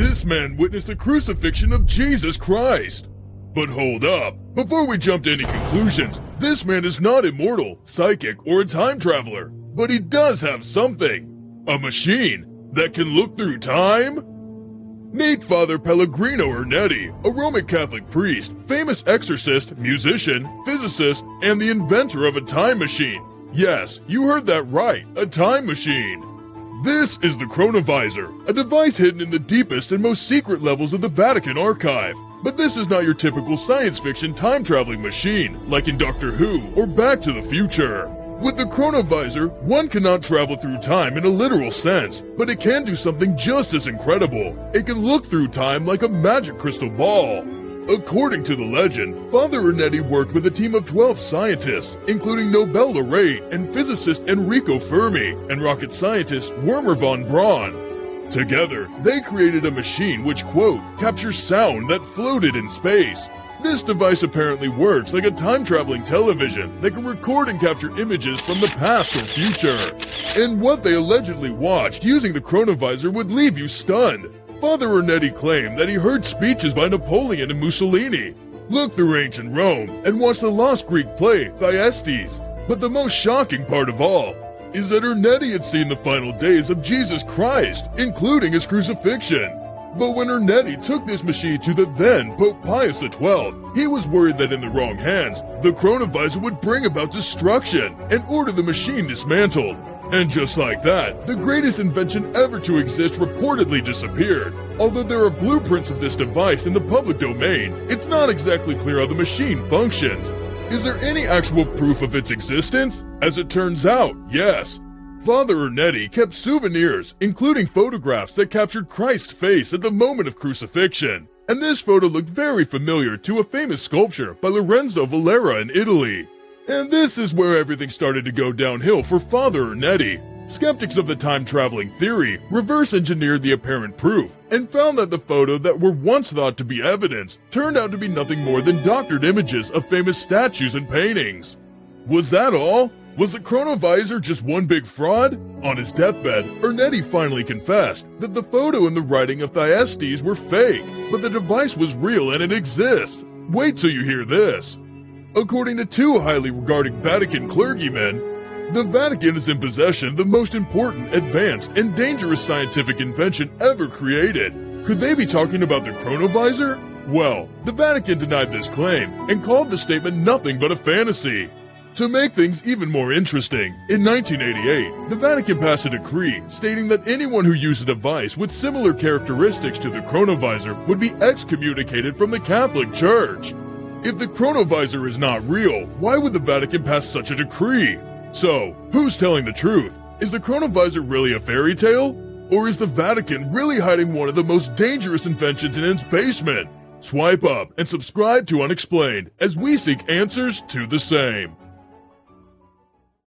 This man witnessed the crucifixion of Jesus Christ. But hold up, before we jump to any conclusions, this man is not immortal, psychic, or a time traveler, but he does have something. A machine that can look through time? Meet Father Pellegrino Ernetti, a Roman Catholic priest, famous exorcist, musician, physicist, and the inventor of a time machine. Yes, you heard that right, a time machine. This is the Chronovisor, a device hidden in the deepest and most secret levels of the Vatican archive. But this is not your typical science fiction time-traveling machine, like in Doctor Who or Back to the Future. With the Chronovisor, one cannot travel through time in a literal sense, but it can do something just as incredible. It can look through time like a magic crystal ball. According to the legend, Father Ernetti worked with a team of 12 scientists, including Nobel laureate and physicist Enrico Fermi and rocket scientist Wernher von Braun. Together, they created a machine which, quote, captures sound that floated in space. This device apparently works like a time-traveling television that can record and capture images from the past or future. And what they allegedly watched using the Chronovisor would leave you stunned. Father Ernetti claimed that he heard speeches by Napoleon and Mussolini, looked through ancient Rome, and watched the lost Greek play Thyestes. But the most shocking part of all is that Ernetti had seen the final days of Jesus Christ, including his crucifixion. But when Ernetti took this machine to the then Pope Pius XII, he was worried that in the wrong hands, the Chronovisor would bring about destruction and order the machine dismantled. And just like that, the greatest invention ever to exist reportedly disappeared. Although there are blueprints of this device in the public domain, it's not exactly clear how the machine functions. Is there any actual proof of its existence? As it turns out, yes. Father Ernetti kept souvenirs, including photographs that captured Christ's face at the moment of crucifixion. And this photo looked very familiar to a famous sculpture by Lorenzo Valera in Italy. And this is where everything started to go downhill for Father Ernetti. Skeptics of the time-traveling theory reverse-engineered the apparent proof and found that the photo that were once thought to be evidence turned out to be nothing more than doctored images of famous statues and paintings. Was that all? Was the Chronovisor just one big fraud? On his deathbed, Ernetti finally confessed that the photo and the writing of Thyestes were fake, but the device was real and it exists. Wait till you hear this. According to two highly regarded Vatican clergymen, the Vatican is in possession of the most important, advanced, and dangerous scientific invention ever created. Could they be talking about the Chronovisor? Well, the Vatican denied this claim and called the statement nothing but a fantasy. To make things even more interesting, in 1988, the Vatican passed a decree stating that anyone who used a device with similar characteristics to the Chronovisor would be excommunicated from the Catholic Church. If the Chronovisor is not real, why would the Vatican pass such a decree? So, who's telling the truth? Is the Chronovisor really a fairy tale? Or is the Vatican really hiding one of the most dangerous inventions in its basement? Swipe up and subscribe to Unexplained as we seek answers to the same.